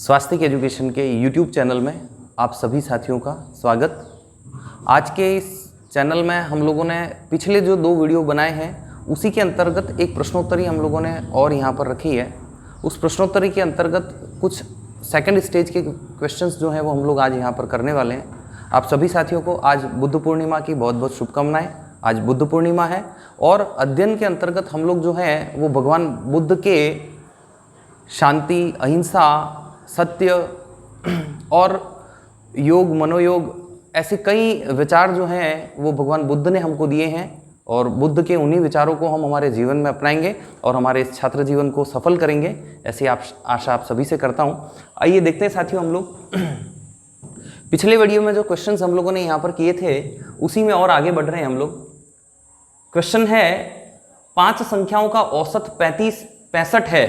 स्वास्थ्य एजुकेशन के YouTube channel में आप सभी साथियों का स्वागत। आज के इस चैनल में हम लोगों ने पिछले जो 2 वीडियो बनाए हैं उसी के अंतर्गत एक प्रश्नोत्तरी हम लोगों ने और यहाँ पर रखी है। उस प्रश्नोत्तरी के अंतर्गत कुछ सेकंड स्टेज के क्वेश्चंस जो हैं वो हम लोग आज यहाँ पर करने वाले हैं। आप सभी साथियों को आज बुद्ध पूर्णिमा की बहुत बहुत शुभकामनाएं। आज बुद्ध पूर्णिमा है और अध्ययन के अंतर्गत हम लोग जो हैं वो भगवान बुद्ध के शांति, अहिंसा, सत्य और योग, मनोयोग, ऐसे कई विचार जो हैं वो भगवान बुद्ध ने हमको दिए हैं और बुद्ध के उन्हीं विचारों को हम हमारे जीवन में अपनाएंगे और हमारे इस छात्र जीवन को सफल करेंगे, ऐसी आशा आप सभी से करता हूँ। आइए देखते हैं साथियों, हम लोग पिछले वीडियो में जो क्वेश्चंस हम लोगों ने यहाँ पर किए थे उसी में और आगे बढ़ रहे हैं हम लोग। क्वेश्चन है 5 संख्याओं का औसत 65 है,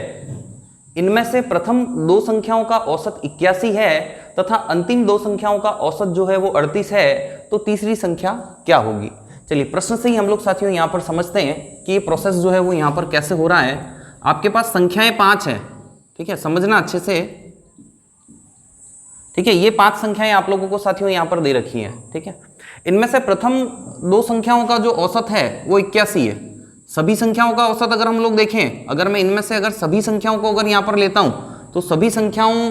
इनमें से प्रथम 2 संख्याओं का औसत 81 है तथा अंतिम 2 संख्याओं का औसत जो है वो 38 है, तो तीसरी संख्या क्या होगी। चलिए प्रश्न से ही हम लोग साथियों यहाँ पर समझते हैं कि ये प्रोसेस जो है वो यहाँ पर कैसे हो रहा है। आपके पास संख्याएं 5 हैं, ठीक है, समझना अच्छे से, ठीक है। ये 5 संख्याएं आप लोगों को साथियों यहाँ पर दे रखी हैं, ठीक है। इनमें से प्रथम 2 संख्याओं का जो औसत है वो 81 है। सभी संख्याओं का औसत अगर हम लोग देखें, अगर मैं इनमें से अगर सभी संख्याओं को अगर यहाँ पर लेता हूँ तो सभी संख्याओं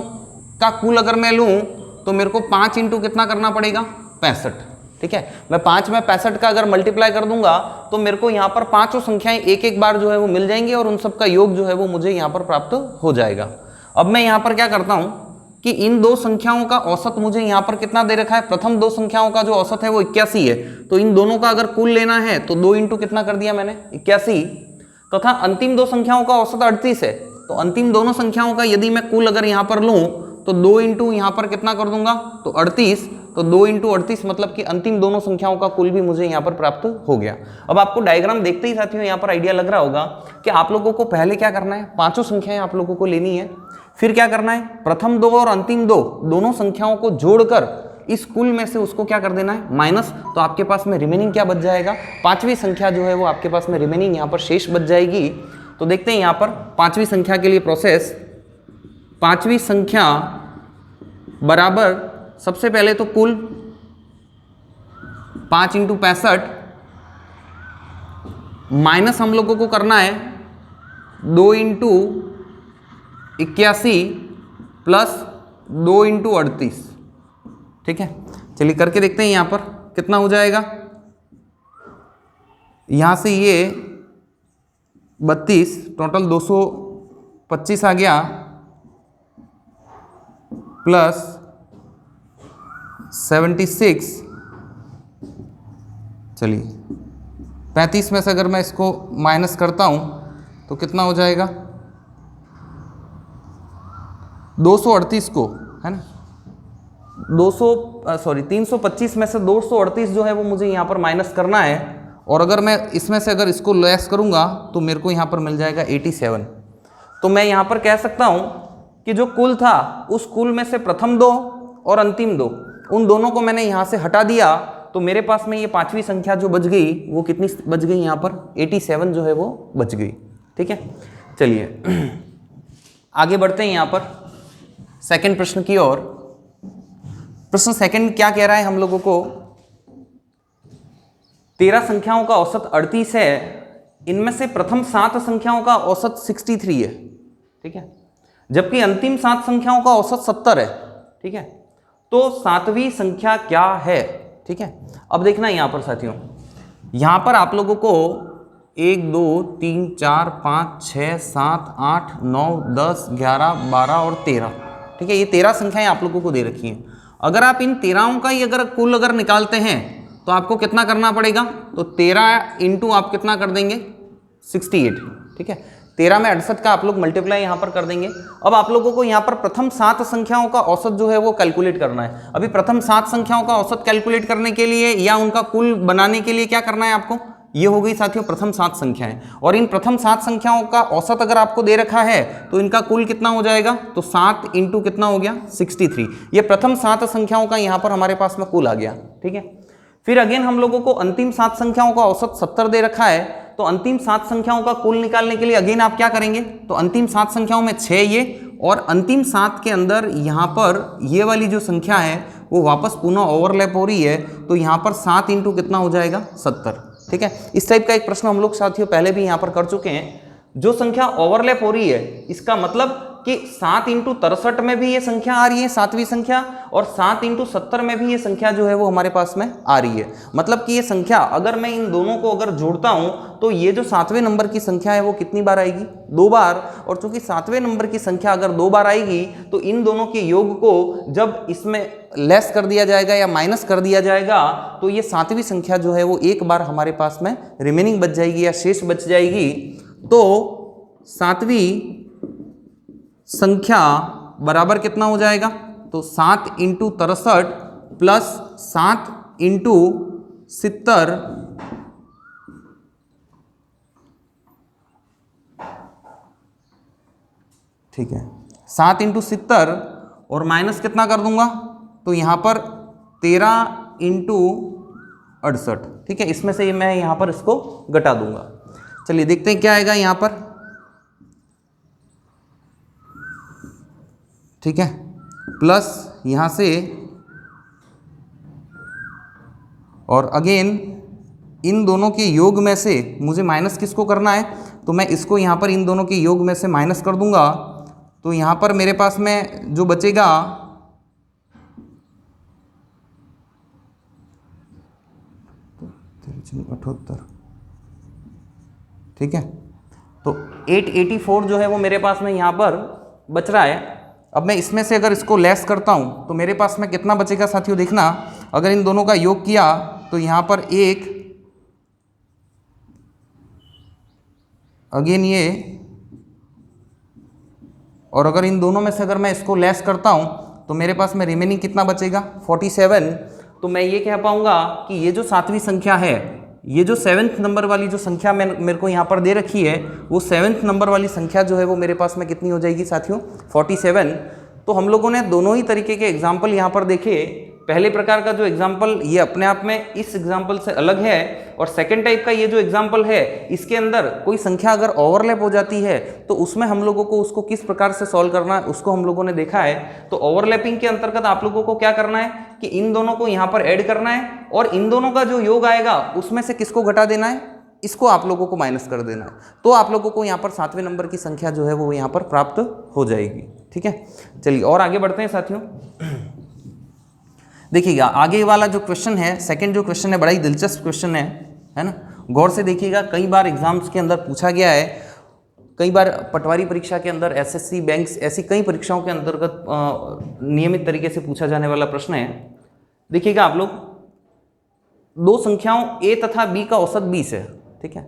का कुल अगर मैं लूँ तो मेरे को 5 इंटू कितना करना पड़ेगा, 65, ठीक है। मैं 5 में 65 का अगर मल्टीप्लाई कर दूंगा तो मेरे को यहाँ पर 5 संख्याएं एक बार जो है वो मिल जाएंगी और उन सब का योग जो है वो मुझे यहाँ पर प्राप्त हो जाएगा। अब मैं यहाँ पर क्या करता हूँ कि इन 2 संख्याओं का औसत मुझे यहाँ पर कितना दे रखा है, प्रथम 2 संख्याओं का जो औसत है वो 81 है, तो इन दोनों का अगर कुल लेना है तो 2 इंटू कितना कर दिया मैंने, 81, तथा अंतिम 2 संख्याओं का औसत 38 है, तो अंतिम दोनों संख्याओं का यदि मैं कुल अगर यहाँ पर लूँ तो 2 इंटू यहाँ पर कितना कर दूंगा, तो 38, तो 2 इंटू 38 मतलब कि अंतिम दोनों संख्याओं का कुल भी मुझे यहाँ पर प्राप्त हो गया। अब आपको डायग्राम देखते ही साथियों यहाँ पर आइडिया लग रहा होगा कि आप लोगों को पहले क्या करना है, 5 संख्याएं आप लोगों को लेनी है, फिर क्या करना है, प्रथम 2 और अंतिम 2 दोनों संख्याओं को जोड़कर इस कुल में से उसको क्या कर देना है, माइनस, तो आपके पास में रिमेनिंग क्या बच जाएगा, 5वीं संख्या जो है वो आपके पास में रिमेनिंग यहाँ पर शेष बच जाएगी। तो देखते हैं यहाँ पर 5वीं संख्या के लिए प्रोसेस। 5वीं संख्या बराबर, सबसे पहले तो कुल 5 इंटू 65 माइनस हम लोगों को करना है 2 इंटू 81 प्लस 2 इंटू 38, ठीक है। चलिए करके देखते हैं यहाँ पर कितना हो जाएगा। यहाँ से ये 32, टोटल 225 आ गया, प्लस 76, चलिए 35 में से अगर मैं इसको माइनस करता हूँ तो कितना हो जाएगा, 238 को, है ना, 325 में से 238 जो है वो मुझे यहाँ पर माइनस करना है, और अगर मैं इसमें से अगर इसको लेस करूँगा तो मेरे को यहाँ पर मिल जाएगा 87। तो मैं यहाँ पर कह सकता हूँ कि जो कुल था उस कुल में से प्रथम 2 और अंतिम 2, उन दोनों को मैंने यहाँ से हटा दिया, तो मेरे पास में ये 5वीं संख्या जो बच गई वो कितनी बच गई, यहाँ पर 87 जो है वो बच गई, ठीक है। चलिए आगे बढ़ते हैं यहाँ पर सेकंड प्रश्न की ओर। प्रश्न सेकंड क्या कह रहा है हम लोगों को, 13 संख्याओं का औसत 38 है, इनमें से प्रथम 7 संख्याओं का औसत 63 है, ठीक है, जबकि अंतिम 7 संख्याओं का औसत 70 है, ठीक है। तो 7वीं संख्या क्या है, ठीक है। अब देखना यहाँ पर साथियों, यहाँ पर आप लोगों को 1 2 3 4 5 6 7 8 9 10 11 12 और 13, ठीक है, ये 13 संख्याएं आप लोगों को दे रखी हैं। अगर आप इन 13 का ही अगर कुल अगर निकालते हैं तो आपको कितना करना पड़ेगा, तो 13 इंटू आप कितना कर देंगे, 68, ठीक है। 13 में 68 का आप लोग मल्टीप्लाई यहाँ पर कर देंगे। अब आप लोगों को यहाँ पर प्रथम 7 संख्याओं का औसत जो है वो कैलकुलेट करना है। अभी प्रथम 7 संख्याओं का औसत कैलकुलेट करने के लिए या उनका कुल बनाने के लिए क्या करना है आपको, ये हो गई साथियों प्रथम 7 संख्याएं, और इन प्रथम 7 संख्याओं का औसत अगर आपको दे रखा है तो इनका कुल कितना हो जाएगा, तो 7 इंटू कितना हो गया, 63। ये प्रथम 7 संख्याओं का यहाँ पर हमारे पास में कुल आ गया, ठीक है। फिर अगेन हम लोगों को अंतिम 7 संख्याओं का औसत 70 दे रखा है, तो अंतिम 7 संख्याओं का कुल निकालने के लिए अगेन आप क्या करेंगे, तो अंतिम 7 संख्याओं में 6 ये और अंतिम 7 के अंदर यहाँ पर ये वाली जो संख्या है वो वापस पुनः ओवरलैप हो रही है, तो यहाँ पर 7 इंटू कितना हो जाएगा 70। ठीक है, इस टाइप का एक प्रश्न हम लोग साथियों पहले भी यहाँ पर कर चुके हैं। जो संख्या ओवरलैप हो रही है इसका मतलब कि 7 इंटू 63 में भी ये संख्या आ रही है, 7वीं संख्या, और 7 इंटू 70 में भी ये संख्या जो है वो हमारे पास में आ रही है। मतलब कि ये संख्या अगर मैं इन दोनों को अगर जोड़ता हूं तो ये जो 7वें नंबर की संख्या है वो कितनी बार आएगी, 2 बार। और चूंकि 7वें नंबर की संख्या अगर 2 बार आएगी तो इन दोनों के योग को जब इसमें लेस कर दिया जाएगा या माइनस कर दिया जाएगा तो ये 7वीं संख्या जो है वो एक बार हमारे पास में रिमेनिंग बच जाएगी या शेष बच जाएगी। तो 7वीं संख्या बराबर कितना हो जाएगा, तो 7 इंटू 63 प्लस 7 इंटू 70 ठीक है, 7 इंटू 70 और माइनस कितना कर दूंगा, तो यहां पर 13 इंटू 68। ठीक है, इसमें से मैं यहां पर इसको घटा दूंगा। चलिए देखते हैं क्या आएगा यहां पर। ठीक है, प्लस यहाँ से और अगेन इन दोनों के योग में से मुझे माइनस किसको करना है, तो मैं इसको यहाँ पर इन दोनों के योग में से माइनस कर दूंगा। तो यहाँ पर मेरे पास में जो बचेगा 78। ठीक है, तो 884 जो है वो मेरे पास में यहाँ पर बच रहा है। अब मैं इसमें से अगर इसको लेस करता हूँ तो मेरे पास में कितना बचेगा साथियों, देखना। अगर इन दोनों का योग किया तो यहाँ पर 1, अगेन ये, और अगर इन दोनों में से अगर मैं इसको लेस करता हूँ तो मेरे पास में रिमेनिंग कितना बचेगा 47। तो मैं ये कह पाऊँगा कि ये जो 7वीं संख्या है, ये जो 7th नंबर वाली जो संख्या मेरे को यहाँ पर दे रखी है, वो 7th नंबर वाली संख्या जो है वो मेरे पास में कितनी हो जाएगी साथियों, 47। तो हम लोगों ने दोनों ही तरीके के एग्जाम्पल यहाँ पर देखे। पहले प्रकार का जो एग्जाम्पल ये अपने आप में इस एग्जाम्पल से अलग है, और सेकेंड टाइप का ये जो एग्जाम्पल है इसके अंदर कोई संख्या अगर ओवरलैप हो जाती है तो उसमें हम लोगों को उसको किस प्रकार से सॉल्व करना है उसको हम लोगों ने देखा है। तो ओवरलैपिंग के अंतर्गत आप लोगों को क्या करना है कि इन दोनों को यहाँ पर ऐड करना है, और इन दोनों का जो योग आएगा उसमें से किसको घटा देना है, इसको आप लोगों को माइनस कर देना है। तो आप लोगों को यहाँ पर 7वें नंबर की संख्या जो है वो यहाँ पर प्राप्त हो जाएगी। ठीक है, चलिए और आगे बढ़ते हैं साथियों। देखिएगा आगे वाला जो क्वेश्चन है, सेकंड जो क्वेश्चन है, बड़ा ही दिलचस्प क्वेश्चन है ना। गौर से देखिएगा, कई बार एग्जाम्स के अंदर पूछा गया है, कई बार पटवारी परीक्षा के अंदर, एसएससी, बैंक्स, ऐसी कई परीक्षाओं के अंतर्गत नियमित तरीके से पूछा जाने वाला प्रश्न है। देखिएगा आप लोग, दो संख्याओं a तथा b का औसत 20 है। ठीक है,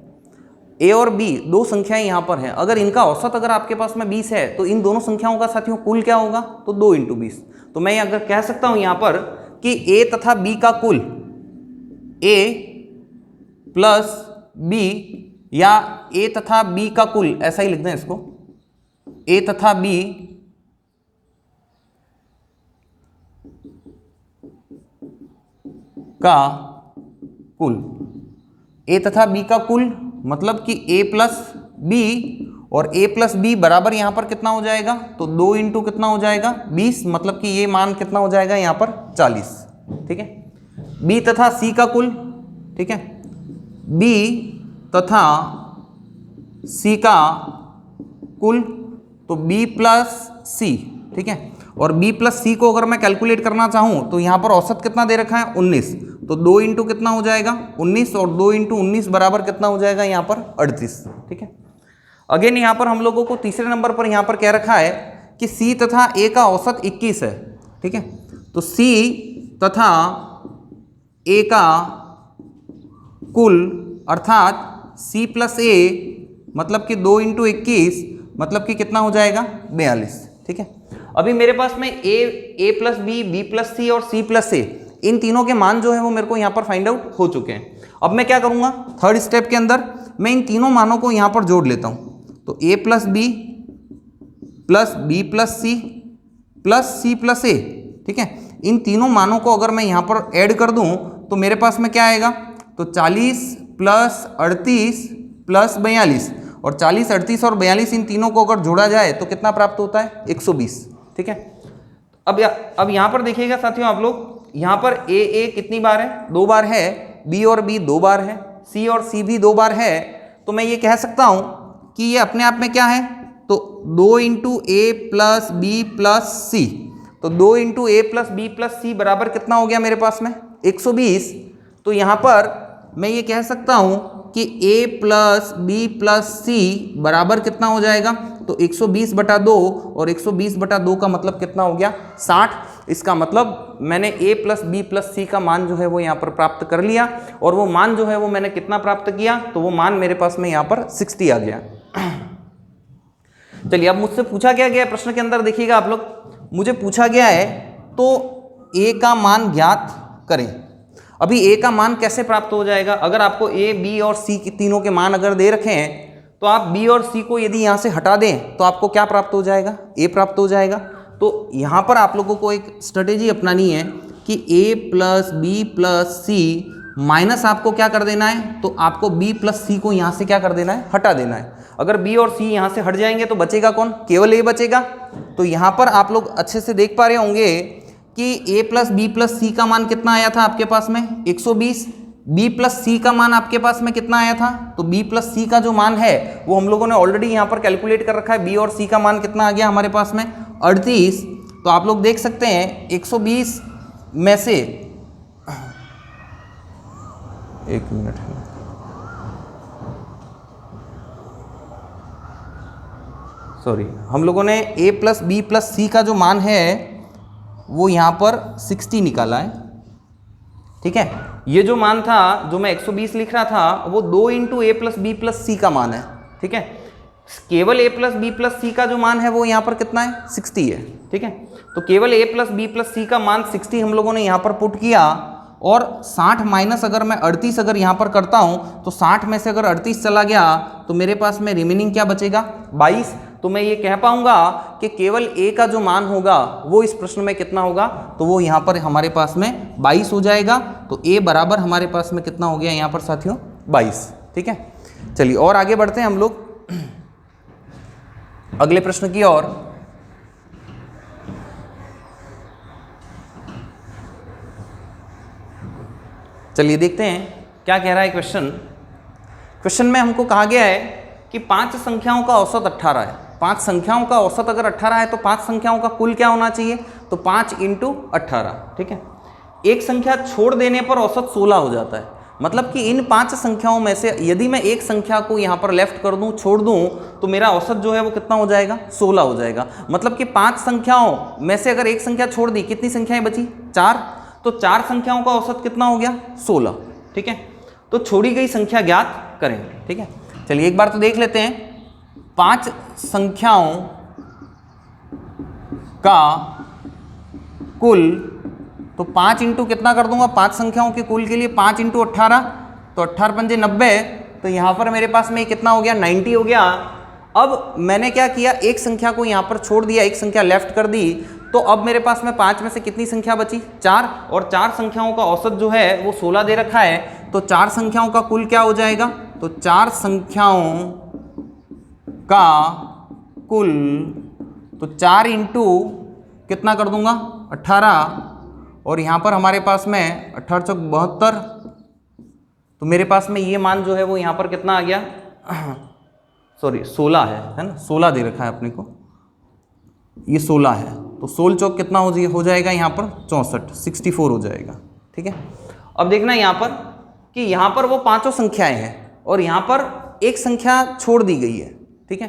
a और b दो संख्याएं यहाँ पर हैं। अगर इनका औसत अगर आपके पास में 20 है तो इन दोनों संख्याओं का साथियों कुल क्या होगा, तो 2 इंटू 20। तो मैं अगर कह सकता हूँ यहाँ पर कि a तथा b का कुल, a प्लस b, या a तथा b का कुल, ऐसा ही लिख दें इसको, a तथा b का कुल, a तथा b का कुल मतलब कि a प्लस b, और a प्लस b बराबर यहाँ पर कितना हो जाएगा, तो 2 इंटू कितना हो जाएगा 20, मतलब कि ये मान कितना हो जाएगा यहाँ पर 40। ठीक है, b तथा c का कुल, ठीक है, b तथा c का कुल, तो b प्लस c। ठीक है, और b प्लस c को अगर मैं कैलकुलेट करना चाहूँ तो यहाँ पर औसत कितना दे रखा है 19, तो 2 इंटू कितना हो जाएगा 19, और 2 इंटू 19 बराबर कितना हो जाएगा यहाँ पर 38। ठीक है, अगेन यहाँ पर हम लोगों को तीसरे नंबर पर यहाँ पर कह रखा है कि c तथा a का औसत 21 है। ठीक है, तो c तथा a का कुल अर्थात c प्लस a मतलब कि 2 इंटू 21 मतलब कि कितना हो जाएगा 42। ठीक है, अभी मेरे पास में a plus b plus c और c प्लस a, इन तीनों के मान जो है वो मेरे को यहाँ पर फाइंड आउट हो चुके हैं। अब मैं क्या करूँगा, थर्ड स्टेप के अंदर मैं इन तीनों मानों को यहाँ पर जोड़ लेता हूँ। तो a plus b plus b plus c plus c plus a, ठीक है, इन तीनों मानों को अगर मैं यहाँ पर ऐड कर दूँ तो मेरे पास में क्या आएगा, तो 40 प्लस 38 प्लस 42, और 40, 38 और 42 इन तीनों को अगर जोड़ा जाए तो कितना प्राप्त होता है? 120। ठीक है, अब यहाँ पर देखिएगा साथियों आप लोग, यहाँ पर ए कितनी बार है? 2 बार है, बी और बी 2 बार है, सी और सी भी 2 बार है। तो मैं ये कह सकता हूँ कि ये अपने आप में क्या है? तो 2 इंटू ए प्लस बी प्लस सी, तो 2 इंटू ए प्लस बी प्लस सी बराबर कितना हो गया मेरे पास में? 120। तो यहाँ पर मैं ये कह सकता हूँ कि a प्लस बी प्लस सी बराबर कितना हो जाएगा? तो 120 बटा 2, और 120 बटा 2 का मतलब कितना हो गया? 60। इसका मतलब मैंने a प्लस बी प्लस सी का मान जो है वो यहाँ पर प्राप्त कर लिया, और वो मान जो है वो मैंने कितना प्राप्त किया? तो वो मान मेरे पास में यहाँ पर 60 आ गया। चलिए, अब मुझसे पूछा क्या गया प्रश्न के अंदर, देखिएगा आप लोग, मुझे पूछा गया है तो a का मान ज्ञात करें। अभी a का मान कैसे प्राप्त हो जाएगा? अगर आपको a, b और c की तीनों के मान अगर दे रखे हैं तो आप b और c को यदि यहाँ से हटा दें तो आपको क्या प्राप्त हो जाएगा? a प्राप्त हो जाएगा। तो यहाँ पर आप लोगों को एक स्ट्रेटेजी अपनानी है कि a plus B plus C minus आपको क्या कर देना है? तो आपको b प्लस सी को यहाँ से क्या कर देना है? हटा देना है। अगर b और c यहाँ से हट जाएंगे तो बचेगा कौन? केवल a बचेगा। तो यहाँ पर आप लोग अच्छे से देख पा रहे होंगे कि a प्लस बी प्लस सी का मान कितना आया था आपके पास में? 120। b प्लस सी का मान आपके पास में कितना आया था? तो b प्लस सी का जो मान है वो हम लोगों ने ऑलरेडी यहाँ पर कैलकुलेट कर रखा है। b और c का मान कितना आ गया हमारे पास में? 38। तो आप लोग देख सकते हैं 120 में से, एक मिनट है, सॉरी, हम लोगों ने a प्लस बी प्लस सी का जो मान है वो यहाँ पर 60 निकाला है। ठीक है, ये जो मान था जो मैं 120 लिख रहा था वो 2 इंटू ए प्लस बी प्लस सी का मान है। ठीक है, केवल a प्लस बी प्लस सी का जो मान है वो यहाँ पर कितना है? 60 है। ठीक है, तो केवल a प्लस बी प्लस सी का मान 60 हम लोगों ने यहाँ पर पुट किया, और 60 माइनस अगर मैं 38 अगर यहाँ पर करता हूँ तो 60 में से अगर 38 चला गया तो मेरे पास में रिमेनिंग क्या बचेगा? 22। तो मैं ये कह पाऊंगा कि केवल a का जो मान होगा वो इस प्रश्न में कितना होगा? तो वो यहाँ पर हमारे पास में 22 हो जाएगा। तो a बराबर हमारे पास में कितना हो गया यहाँ पर साथियों? 22। ठीक है, चलिए और आगे बढ़ते हैं हम लोग अगले प्रश्न की ओर। चलिए देखते हैं क्या कह रहा है क्वेश्चन। क्वेश्चन में हमको कहा गया है कि 5 संख्याओं का औसत 18 है। 5 संख्याओं का औसत अगर 18 है तो 5 संख्याओं का कुल क्या होना चाहिए? तो 5 इंटू 18। ठीक है, एक संख्या छोड़ देने पर औसत 16 हो जाता है। मतलब कि इन 5 संख्याओं में से यदि मैं एक संख्या को यहाँ पर लेफ्ट कर दूँ, छोड़ दूँ, तो मेरा औसत जो है वो कितना हो जाएगा? 16 हो जाएगा। मतलब कि 5 संख्याओं में से अगर एक संख्या छोड़ दी, कितनी संख्याएं बची? 4। तो 4 संख्याओं का औसत कितना हो गया? 16। ठीक है, तो छोड़ी गई संख्या ज्ञात करें। ठीक है, चलिए एक बार तो देख लेते हैं 5 संख्याओं का कुल। तो 5 इंटू कितना कर दूंगा? 5 संख्याओं के कुल के लिए 5 इंटू 18, तो 18 पंजे 90। तो यहाँ पर मेरे पास में कितना हो गया? 90 हो गया। अब मैंने क्या किया? एक संख्या को यहाँ पर छोड़ दिया, एक संख्या लेफ्ट कर दी, तो अब मेरे पास में 5 में से कितनी संख्या बची? 4। और 4 संख्याओं का औसत जो है वो 16 दे रखा है। तो 4 संख्याओं का कुल क्या हो जाएगा? तो 4 संख्याओं का कुल, तो 4 इंटू कितना कर दूंगा? 18, और यहाँ पर हमारे पास में 18 चौक 72। तो मेरे पास में ये मान जो है वो यहाँ पर कितना आ गया? सॉरी 16 है ना, 16 दे रखा है अपने को, ये 16 है। तो 16 चौक कितना हो जाएगा यहाँ पर? 64, 64 हो जाएगा। ठीक है, अब देखना यहाँ पर कि यहाँ पर वो 5 संख्याएं हैं और यहाँ पर एक संख्या छोड़ दी गई है। ठीक है,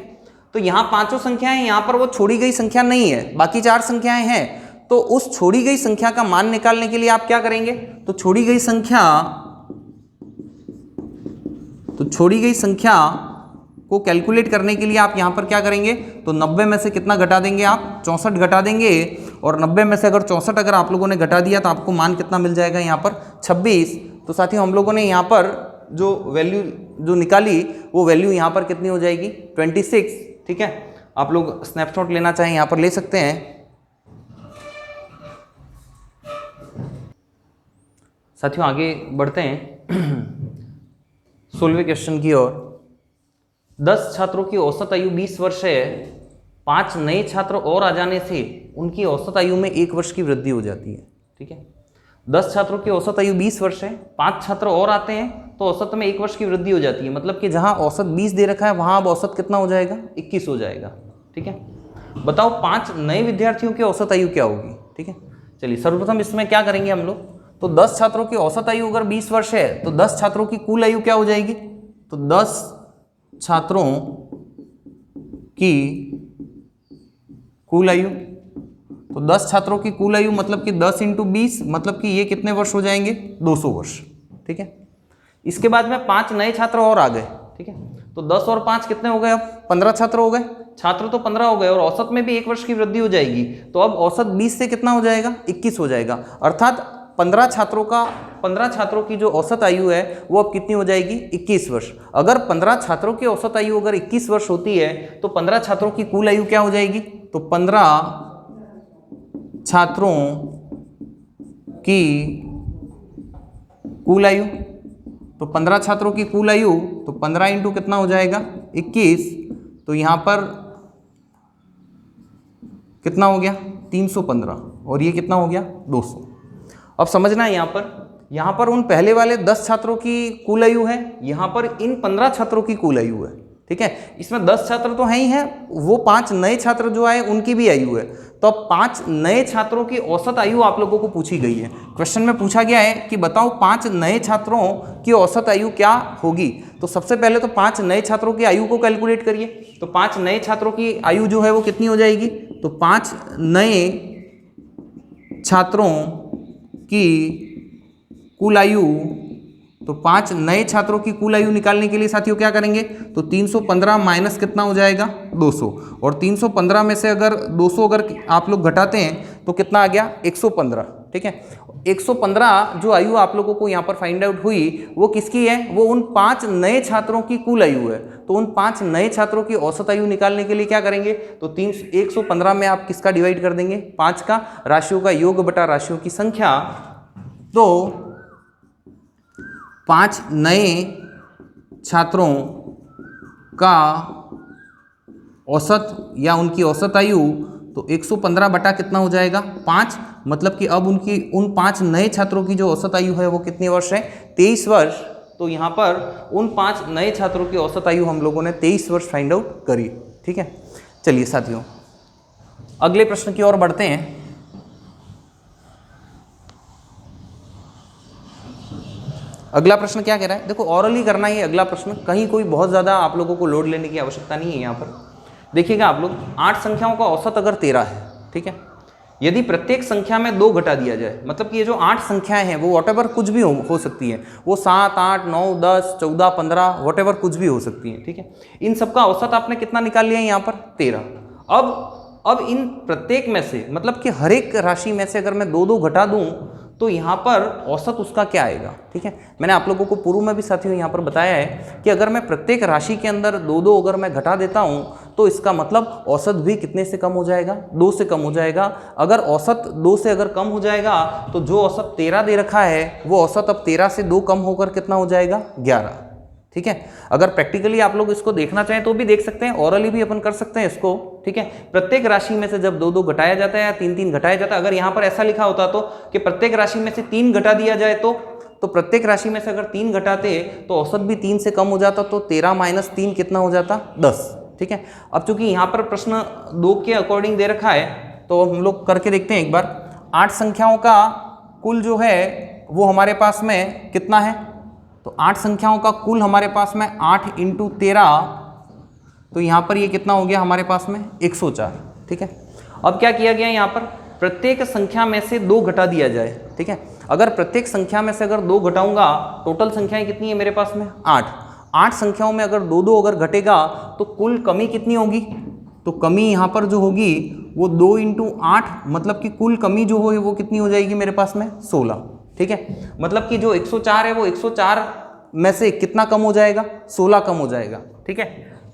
तो यहाँ 5 संख्याएं, यहाँ पर वो छोड़ी गई संख्या नहीं है, बाकी 4 संख्याएं हैं। तो उस छोड़ी गई संख्या का मान निकालने के लिए आप क्या करेंगे? तो छोड़ी गई संख्या को कैलकुलेट करने के लिए आप यहाँ पर क्या करेंगे? तो 90 में से कितना घटा देंगे आप? 64 घटा देंगे। और 90 में से अगर 64 अगर आप लोगों ने घटा दिया तो आपको मान कितना मिल जाएगा यहाँ पर? 26। तो साथियों हम लोगों ने यहाँ पर जो वैल्यू जो निकाली वो वैल्यू यहाँ पर कितनी हो जाएगी? 26। ठीक है, आप लोग स्नैपशॉट लेना चाहें यहाँ पर ले सकते हैं। साथियों आगे बढ़ते हैं 16वें क्वेश्चन की ओर। 10 छात्रों की औसत आयु 20 वर्ष है, 5 नए छात्र और आ जाने से उनकी औसत आयु में 1 वर्ष की वृद्धि हो जाती है। ठीक है, 10 छात्रों की औसत आयु 20 वर्ष है, 5 छात्र और आते हैं तो औसत में 1 वर्ष की वृद्धि हो जाती है। मतलब कि जहां औसत 20 दे रखा है वहां अब औसत कितना हो जाएगा, 21 हो जाएगा। ठीक है, बताओ 5 नए विद्यार्थियों की औसत आयु क्या होगी। ठीक है, चलिए सर्वप्रथम इसमें क्या करेंगे हम लोग, तो 10 छात्रों की औसत आयु अगर 20 वर्ष है तो 10 छात्रों की कुल आयु क्या हो जाएगी, तो 10 छात्रों की कुल आयु, तो 10 छात्रों की कुल आयु मतलब कि 10 × 20 मतलब कि ये कितने वर्ष हो जाएंगे, 200 वर्ष। ठीक है, इसके बाद में 5 नए छात्र और आ गए। ठीक है, तो 10 और 5 कितने हो गए, अब 15 छात्र हो गए, छात्र तो 15 हो गए और औसत में भी 1 वर्ष की वृद्धि हो जाएगी। तो अब औसत 20 से कितना हो जाएगा, 21 हो जाएगा। अर्थात 15 छात्रों की जो औसत आयु है वो अब कितनी हो जाएगी, 21 वर्ष। अगर 15 छात्रों की औसत आयु अगर 21 वर्ष होती है तो 15 छात्रों की कुल आयु क्या हो जाएगी, तो 15 छात्रों की कुल आयु, तो 15 छात्रों की कुल आयु तो 15 इंटू कितना हो जाएगा, 21, तो यहां पर कितना हो गया, 315 और ये कितना हो गया, 200। अब समझना है यहां पर उन पहले वाले 10 छात्रों की कुल आयु है, यहां पर इन 15 छात्रों की कुल आयु है। ठीक है, इसमें 10 छात्र तो हैं ही हैं, वो 5 नए छात्र जो आए उनकी भी आयु है। तो अब 5 नए छात्रों की औसत आयु आप लोगों को पूछी गई है। क्वेश्चन में पूछा गया है कि बताओ 5 नए छात्रों की औसत आयु क्या होगी। तो सबसे पहले तो 5 नए छात्रों की आयु को कैलकुलेट करिए। तो 5 नए छात्रों की आयु जो है वो कितनी हो जाएगी, तो 5 नए छात्रों की कुल आयु, तो 5 नए छात्रों की कुल आयु निकालने के लिए साथियों क्या करेंगे, तो 315 माइनस कितना हो जाएगा, 200, और 315 में से अगर 200 अगर आप लोग घटाते हैं तो कितना आ गया, 115। ठीक है, 115 जो आयु आप लोगों को यहाँ पर फाइंड आउट हुई वो किसकी है, वो उन 5 नए छात्रों की कुल आयु है। तो उन 5 नए छात्रों की औसत आयु निकालने के लिए क्या करेंगे, तो 115 में आप किसका डिवाइड कर देंगे, 5 का, राशियों का योग बटा राशियों की संख्या। तो 5 नए छात्रों का औसत या उनकी औसत आयु तो 115 बटा कितना हो जाएगा, 5, मतलब कि अब उन 5 नए छात्रों की जो औसत आयु है वो कितने वर्ष है, 23 वर्ष। तो यहाँ पर उन 5 नए छात्रों की औसत आयु हम लोगों ने 23 वर्ष फाइंड आउट करी। ठीक है, चलिए साथियों अगले प्रश्न की ओर बढ़ते हैं। अगला प्रश्न क्या कह रहा है, देखो ऑरली करना ही अगला प्रश्न, कहीं कोई बहुत ज़्यादा आप लोगों को लोड लेने की आवश्यकता नहीं है। यहाँ पर देखिएगा आप लोग, 8 संख्याओं का औसत अगर 13 है, ठीक है, यदि प्रत्येक संख्या में 2 घटा दिया जाए, मतलब कि ये जो 8 संख्याएं हैं वो वॉटेवर कुछ भी हो सकती हैं, वो 7, 8, 9, 10, 14, 15 वॉटेवर कुछ भी हो सकती हैं। ठीक है, इन सबका औसत आपने कितना निकाल लिया है यहाँ पर, 13। अब इन प्रत्येक में से, मतलब कि हर एक राशि में से अगर मैं 2-2 घटा दूं तो यहाँ पर औसत उसका क्या आएगा। ठीक है, मैंने आप लोगों को पूर्व में भी साथियों यहाँ पर बताया है कि अगर मैं प्रत्येक राशि के अंदर 2-2 अगर मैं घटा देता हूँ तो इसका मतलब औसत भी कितने से कम हो जाएगा, 2 से कम हो जाएगा। अगर औसत 2 से अगर कम हो जाएगा तो जो औसत 13 दे रखा है वो औसत अब 13 से 2 कम होकर कितना हो जाएगा, 11। ठीक है, अगर प्रैक्टिकली आप लोग इसको देखना चाहें तो भी देख सकते हैं, ऑरली भी अपन कर सकते हैं इसको। ठीक है, प्रत्येक राशि में से जब 2-2 घटाया जाता है या 3-3 घटाया जाता है, अगर यहाँ पर ऐसा लिखा होता तो कि प्रत्येक राशि में से 3 घटा दिया जाए तो प्रत्येक राशि में से अगर 3 घटाते तो औसत भी 3 से कम हो जाता, तो 13 माइनस 3 कितना हो जाता, 10। ठीक है, अब चूंकि यहाँ पर प्रश्न 2 के अकॉर्डिंग दे रखा है तो हम लोग करके देखते हैं एक बार। 8 संख्याओं का कुल जो है वो हमारे पास में कितना है, तो 8 संख्याओं का कुल हमारे पास में 8 × 13, तो यहाँ पर ये कितना हो गया हमारे पास में, 104। ठीक है, अब क्या किया गया यहाँ पर, प्रत्येक संख्या में से 2 घटा दिया जाए। ठीक है, अगर प्रत्येक संख्या में से अगर 2 घटाऊंगा, टोटल संख्याएं कितनी है मेरे पास में, 8 संख्याओं में अगर 2-2 अगर घटेगा तो कुल कमी कितनी होगी, तो कमी यहाँ पर जो होगी वो 2 × 8, मतलब कि कुल कमी जो हो वो कितनी हो जाएगी मेरे पास में, 16। ठीक है, मतलब कि जो 104 है वो 104 में से कितना कम हो जाएगा, 16 कम हो जाएगा। ठीक है,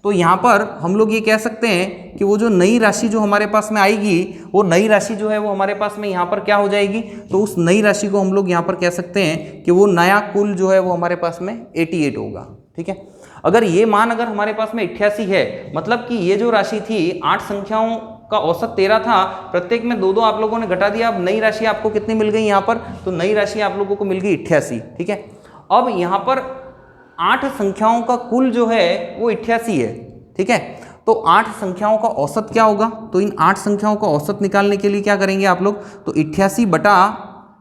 तो यहाँ पर हम लोग ये कह सकते हैं कि वो जो नई राशि जो हमारे पास में आएगी, वो नई राशि जो है वो हमारे पास में यहाँ पर क्या हो जाएगी, तो उस नई राशि को हम लोग यहाँ पर कह सकते हैं कि वो नया कुल जो है वो हमारे पास में 88 होगा। ठीक है, अगर ये मान अगर हमारे पास में 88 है, मतलब कि ये जो राशि थी 8 संख्याओं का औसत 13 था, प्रत्येक में 2-2 आप लोगों ने घटा दिया। अब नई राशि आपको कितनी मिल गई यहाँ पर, तो नई राशि आप लोगों को मिल गई 88, ठीक है। अब यहाँ पर 8 संख्याओं का कुल जो है वो 88 है, ठीक है। तो 8 संख्याओं का औसत क्या होगा, तो इन 8 संख्याओं का औसत निकालने के लिए क्या करेंगे आप लोग, तो 88 बटा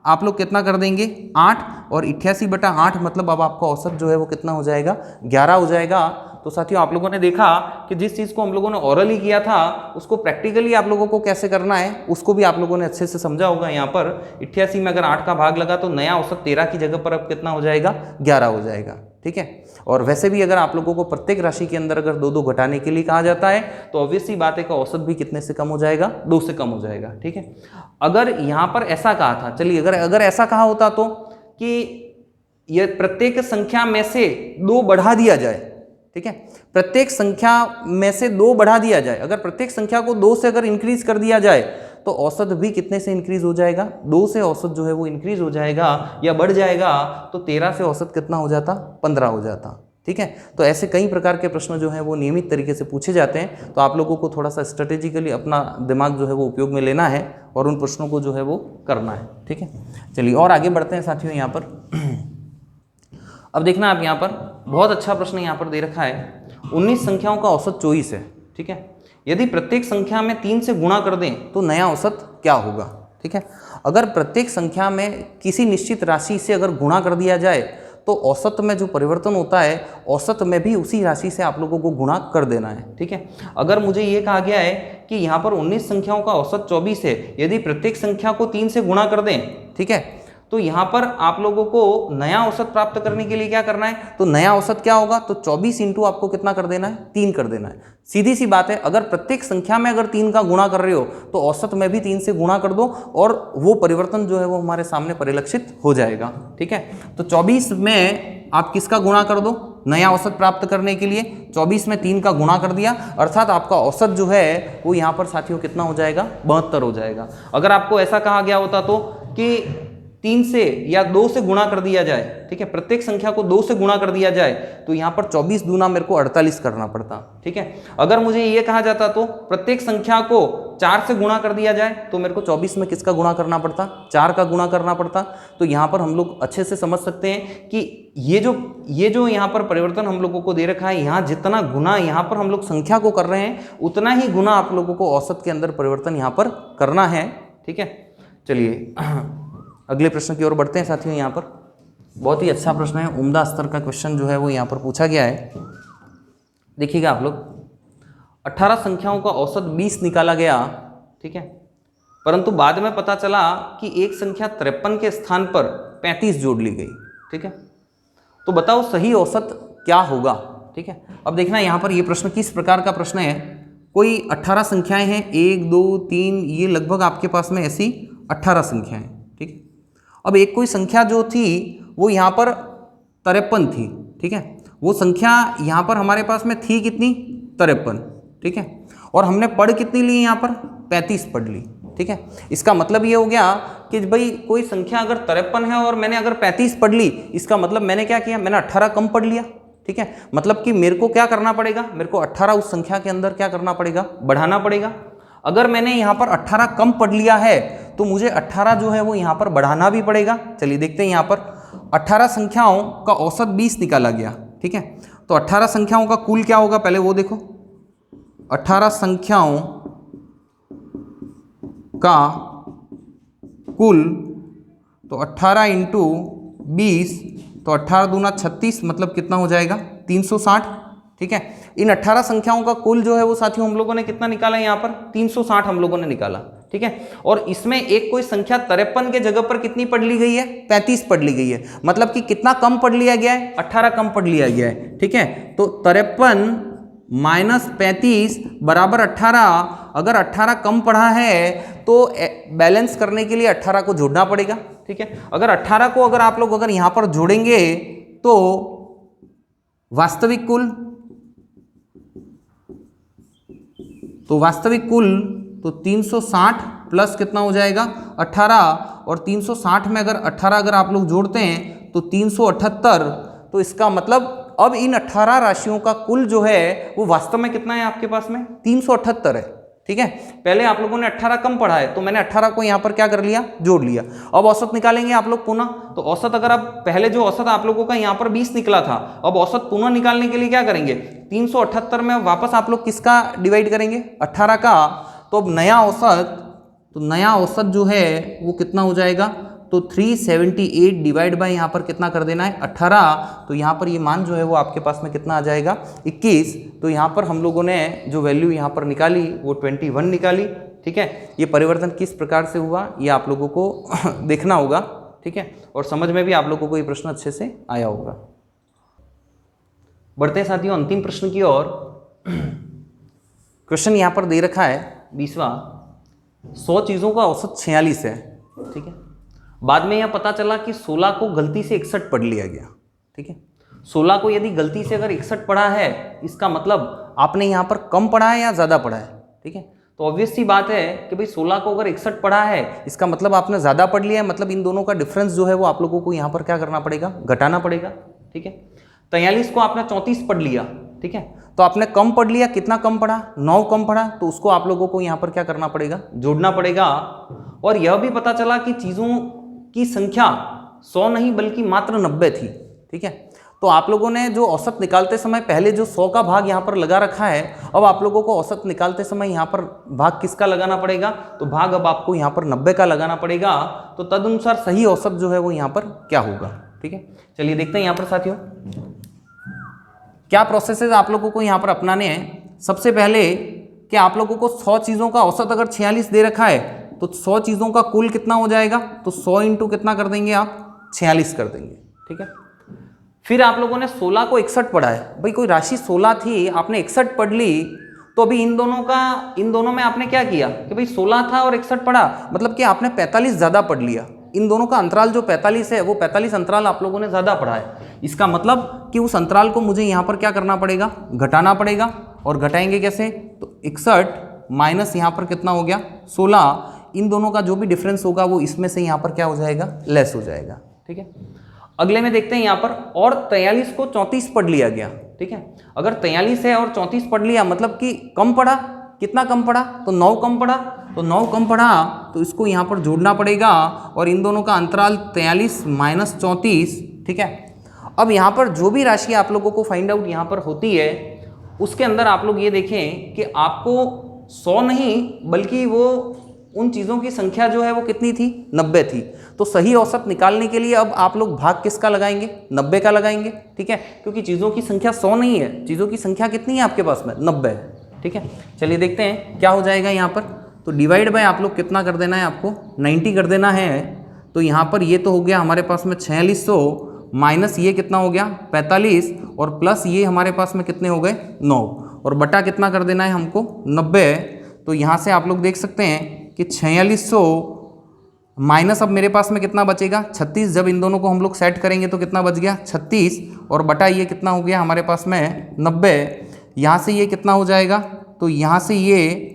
आप लोग कितना कर देंगे 8, और 88 बटा 8 मतलब अब आपका औसत जो है वो कितना हो जाएगा 11 हो जाएगा। तो साथियों आप लोगों ने देखा कि जिस चीज़ को हम लोगों ने ओरली किया था उसको प्रैक्टिकली आप लोगों को कैसे करना है उसको भी आप लोगों ने अच्छे से समझा होगा। यहाँ पर 88 में अगर 8 का भाग लगा तो नया औसत 13 की जगह पर अब कितना हो जाएगा 11 हो जाएगा, ठीक है। और वैसे भी अगर आप लोगों को प्रत्येक राशि के अंदर अगर 2-2 घटाने के लिए कहा जाता है तो ऑब्वियस सी बात है का औसत भी कितने से कम हो जाएगा, 2 से कम हो जाएगा, ठीक है। अगर यहाँ पर ऐसा कहा था, चलिए अगर ऐसा कहा होता तो कि ये प्रत्येक संख्या में से 2 बढ़ा दिया जाए, ठीक है, प्रत्येक संख्या में से 2 बढ़ा दिया जाए, अगर प्रत्येक संख्या को 2 से अगर इंक्रीज कर दिया जाए तो औसत भी कितने से इंक्रीज हो जाएगा, 2 से औसत जो है वो इंक्रीज हो जाएगा या बढ़ जाएगा। तो 13 से औसत कितना हो जाता, 15 हो जाता, ठीक है। तो ऐसे कई प्रकार के प्रश्न जो हैं वो नियमित तरीके से पूछे जाते हैं। तो आप लोगों को थोड़ा सा स्ट्रेटेजिकली अपना दिमाग जो है वो उपयोग में लेना है और उन प्रश्नों को जो है वो करना है, ठीक है। चलिए और आगे बढ़ते हैं साथियों। यहाँ पर अब देखना आप, यहाँ पर बहुत अच्छा प्रश्न यहाँ पर दे रखा है, 19 संख्याओं का औसत 24 है, ठीक है। यदि प्रत्येक संख्या में 3 से गुणा कर दें तो नया औसत क्या होगा, ठीक है। अगर प्रत्येक संख्या में किसी निश्चित राशि से अगर गुणा कर दिया जाए तो औसत में जो परिवर्तन होता है औसत में भी उसी राशि से आप लोगों को गुणा कर देना है, ठीक है। अगर मुझे ये कहा गया है कि यहाँ पर 19 संख्याओं का औसत 24 है, यदि प्रत्येक संख्या को 3 से गुणा कर दें, ठीक है, तो यहाँ पर आप लोगों को नया औसत प्राप्त करने के लिए क्या करना है, तो नया औसत क्या होगा, तो 24 इंटू आपको कितना कर देना है, 3 कर देना है। सीधी सी बात है, अगर प्रत्येक संख्या में अगर 3 का गुणा कर रहे हो तो औसत में भी 3 से गुणा कर दो और वो परिवर्तन जो है वो हमारे सामने परिलक्षित हो जाएगा, ठीक है। तो 24 में आप किसका गुणा कर दो, नया औसत प्राप्त करने के लिए 24 में 3 का गुणा कर दिया, अर्थात आपका औसत जो है वो यहाँ पर साथियों कितना हो जाएगा, 72 हो जाएगा। अगर आपको ऐसा कहा गया होता तो कि 3 से या 2 से गुणा कर दिया जाए, ठीक है, प्रत्येक संख्या को 2 से गुणा कर दिया जाए तो यहाँ पर 24 दूना मेरे को 48 करना पड़ता, ठीक है। अगर मुझे ये कहा जाता तो प्रत्येक संख्या को 4 से गुणा कर दिया जाए तो मेरे को 24 में किसका गुणा करना पड़ता, 4 का गुणा करना पड़ता। तो यहाँ पर हम लोग अच्छे से समझ सकते हैं कि ये जो यहाँ पर परिवर्तन हम लोगों को दे रखा है, यहाँ जितना गुना यहाँ पर हम लोग संख्या को कर रहे हैं उतना ही गुना आप लोगों को औसत के अंदर परिवर्तन यहाँ पर करना है, ठीक है। चलिए अगले प्रश्न की ओर बढ़ते हैं साथियों। यहाँ पर बहुत ही अच्छा प्रश्न है, उम्दा स्तर का क्वेश्चन जो है वो यहाँ पर पूछा गया है। देखिएगा आप लोग, 18 संख्याओं का औसत 20 निकाला गया, ठीक है, परंतु बाद में पता चला कि एक संख्या 53 के स्थान पर 35 जोड़ ली गई, ठीक है। तो बताओ सही औसत क्या होगा, ठीक है। अब देखना यहाँ पर ये प्रश्न किस प्रकार का प्रश्न है। कोई 18 संख्याएं हैं, 1 2 3, ये लगभग आपके पास में ऐसी 18 संख्याएं, ठीक है। अब एक कोई संख्या जो थी वो यहाँ पर 53 थी, ठीक है। वो संख्या यहाँ पर हमारे पास में थी कितनी, 53, ठीक है, और हमने पढ़ कितनी ली यहाँ पर, 35 पढ़ ली, ठीक है। इसका मतलब ये हो गया कि भाई कोई संख्या अगर 53 है और मैंने अगर 35 पढ़ ली, इसका मतलब मैंने क्या किया, मैंने 18 कम पढ़ लिया, ठीक है। मतलब कि मेरे को क्या करना पड़ेगा, मेरे को 18 उस संख्या के अंदर क्या करना पड़ेगा, बढ़ाना पड़ेगा। अगर मैंने यहाँ पर 18 कम पढ़ लिया है तो मुझे 18 जो है वो यहाँ पर बढ़ाना भी पड़ेगा। चलिए देखते हैं, यहाँ पर 18 संख्याओं का औसत 20 निकाला गया, ठीक है। तो 18 संख्याओं का कुल क्या होगा, पहले वो देखो, 18 संख्याओं का कुल, तो 18 इंटू 20, तो 18 दूना 36, मतलब कितना हो जाएगा 360, ठीक है। इन 18 संख्याओं का कुल जो है वो साथियों हम लोगों ने कितना निकाला, यहाँ पर 360 हम लोगों ने निकाला, ठीक है। और इसमें एक कोई संख्या 53 के जगह पर कितनी पढ़ ली गई है, 35 पढ़ ली गई है, मतलब कि कितना कम पढ़ लिया गया है, 18 कम पढ़ लिया गया है, ठीक है। तो 53 माइनस 35 बराबर 18। अगर 18 कम पढ़ा है तो बैलेंस करने के लिए 18 को जोड़ना पड़ेगा, ठीक है। अगर 18 को अगर आप लोग अगर यहाँ पर जोड़ेंगे तो वास्तविक कुल, तो 360 प्लस कितना हो जाएगा 18, और 360 में अगर 18 अगर आप लोग जोड़ते हैं तो 378। तो इसका मतलब अब इन 18 राशियों का कुल जो है वो वास्तव में कितना है आपके पास में 378 है। ठीक है, पहले आप लोगों ने 18 कम पढ़ा है तो मैंने 18 को यहाँ पर क्या कर लिया, जोड़ लिया। अब औसत निकालेंगे आप लोग पुनः, तो औसत अगर आप पहले जो औसत आप लोगों का यहाँ पर 20 निकला था, अब औसत पुनः निकालने के लिए क्या करेंगे, 378 में वापस आप लोग किसका डिवाइड करेंगे, 18 का। तो अब नया औसत जो है वो कितना हो जाएगा, तो 378 डिवाइड बाय यहाँ पर कितना कर देना है 18, तो यहाँ पर ये मान जो है वो आपके पास में कितना आ जाएगा 21। तो यहाँ पर हम लोगों ने जो वैल्यू यहाँ पर निकाली वो 21 निकाली। ठीक है, ये परिवर्तन किस प्रकार से हुआ ये आप लोगों को देखना होगा। ठीक है, और समझ में भी आप लोगों को ये प्रश्न अच्छे से आया होगा। बढ़ते हैं साथियों अंतिम प्रश्न की ओर। क्वेश्चन यहाँ पर दे रखा है 20वां, 100 चीज़ों का औसत 46 है। ठीक है, बाद में यह पता चला कि 16 को गलती से 61 पढ़ लिया गया। ठीक है, 16 को यदि गलती से अगर 61 पढ़ा है, इसका मतलब आपने यहाँ पर कम पढ़ा है या ज़्यादा पढ़ा है। ठीक है, तो ऑब्वियस सी बात है कि भाई 16 को अगर 61 पढ़ा है, इसका मतलब आपने ज़्यादा पढ़ लिया है, मतलब इन दोनों का डिफरेंस जो है वो आप लोगों को यहाँ पर क्या करना पड़ेगा, घटाना पड़ेगा। ठीक है, 43 को आपने 34 पढ़ लिया। ठीक है, तो आपने कम पढ़ लिया, कितना कम पढ़ा, 9 कम पढ़ा, तो उसको आप लोगों को यहाँ पर क्या करना पड़ेगा, जोड़ना पड़ेगा। और यह भी पता चला कि चीज़ों की संख्या 100 नहीं बल्कि मात्र 90 थी। ठीक है, तो आप लोगों ने जो औसत निकालते समय पहले जो 100 का भाग यहाँ पर लगा रखा है, अब आप लोगों को औसत निकालते समय यहाँ पर भाग किसका लगाना पड़ेगा, तो भाग अब आपको यहाँ पर 90 का लगाना पड़ेगा। तो तदनुसार सही औसत जो है वो यहाँ पर क्या होगा। ठीक है, चलिए देखते हैं यहाँ पर साथियों क्या प्रोसेसेस आप लोगों को यहाँ पर अपनाने हैं। सबसे पहले कि आप लोगों को 100 चीज़ों का औसत अगर 46 दे रखा है, तो 100 चीज़ों का कुल कितना हो जाएगा, तो 100 इंटू कितना कर देंगे आप, 46 कर देंगे। ठीक है, फिर आप लोगों ने 16 को 61 पढ़ा है। भाई कोई राशि 16 थी, आपने 61 पढ़ ली, तो अभी इन दोनों में आपने क्या किया कि भाई 16 था और 61 पढ़ा, मतलब कि आपने 45 ज़्यादा पढ़ लिया। इन दोनों का अंतराल जो 45 है वो 45 अंतराल आप लोगों ने ज़्यादा पढ़ा है। इसका मतलब कि उस अंतराल को मुझे यहाँ पर क्या करना पड़ेगा, घटाना पड़ेगा। और घटाएंगे कैसे, तो 61 माइनस यहाँ पर कितना हो गया 16, इन दोनों का जो भी डिफरेंस होगा वो इसमें से यहाँ पर क्या हो जाएगा, लेस हो जाएगा। ठीक है, अगले में देखते हैं यहाँ पर, और 43 को 34 पढ़ लिया गया। ठीक है, अगर 43 है और 34 पढ़ लिया, मतलब कि कम पढ़ा, कितना कम पढ़ा, तो 9 कम पढ़ा, तो 9 कम पढ़ा, तो इसको यहाँ पर जोड़ना पड़ेगा। और इन दोनों का अंतराल 43 माइनस 34। ठीक है, अब यहाँ पर जो भी राशि आप लोगों को फाइंड आउट यहाँ पर होती है, उसके अंदर आप लोग ये देखें कि आपको 100 नहीं बल्कि वो उन चीज़ों की संख्या जो है वो कितनी थी, 90 थी। तो सही औसत निकालने के लिए अब आप लोग भाग किसका लगाएंगे, 90 का लगाएंगे। ठीक है, क्योंकि चीज़ों की संख्या 100 नहीं है, चीज़ों की संख्या कितनी है आपके पास में, 90 है। ठीक है, चलिए देखते हैं क्या हो जाएगा यहाँ पर। तो डिवाइड बाय आप लोग कितना कर देना है, आपको 90 कर देना है। तो यहाँ पर ये तो हो गया हमारे पास में 4600, माइनस ये कितना हो गया 45, और प्लस ये हमारे पास में कितने हो गए 9, और बटा कितना कर देना है हमको 90। तो यहाँ से आप लोग देख सकते हैं कि 4600 माइनस अब मेरे पास में कितना बचेगा 36, जब इन दोनों को हम लोग सेट करेंगे तो कितना बच गया 36, और बटा ये कितना हो गया हमारे पास में 90। यहाँ से ये कितना हो जाएगा, तो यहाँ से ये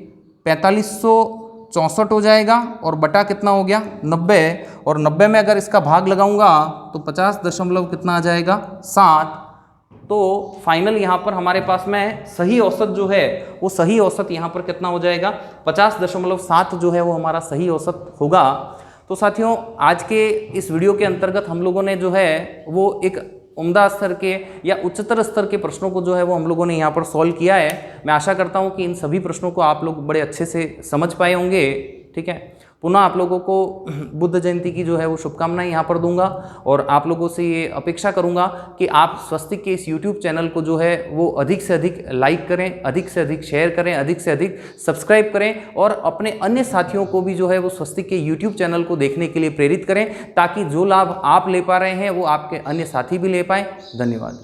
4564 हो जाएगा, और बटा कितना हो गया 90, और 90 में अगर इसका भाग लगाऊंगा तो 50 दशमलव कितना आ जाएगा 60। तो फाइनल यहाँ पर हमारे पास में सही औसत जो है वो सही औसत यहाँ पर कितना हो जाएगा 50.7 जो है वो हमारा सही औसत होगा। तो साथियों आज के इस वीडियो के अंतर्गत हम लोगों ने जो है वो एक उम्दा स्तर के या उच्चतर स्तर के प्रश्नों को जो है वो हम लोगों ने यहाँ पर सॉल्व किया है। मैं आशा करता हूँ कि इन सभी प्रश्नों को आप लोग बड़े अच्छे से समझ पाए होंगे। ठीक है, पुनः आप लोगों को बुद्ध जयंती की जो है वो शुभकामनाएं यहाँ पर दूंगा, और आप लोगों से ये अपेक्षा करूँगा कि आप स्वस्तिक के इस YouTube चैनल को जो है वो अधिक से अधिक लाइक करें, अधिक से अधिक शेयर करें, अधिक से अधिक सब्सक्राइब करें, और अपने अन्य साथियों को भी जो है वो स्वस्तिक के YouTube चैनल को देखने के लिए प्रेरित करें, ताकि जो लाभ आप ले पा रहे हैं वो आपके अन्य साथी भी ले पाएँ। धन्यवाद।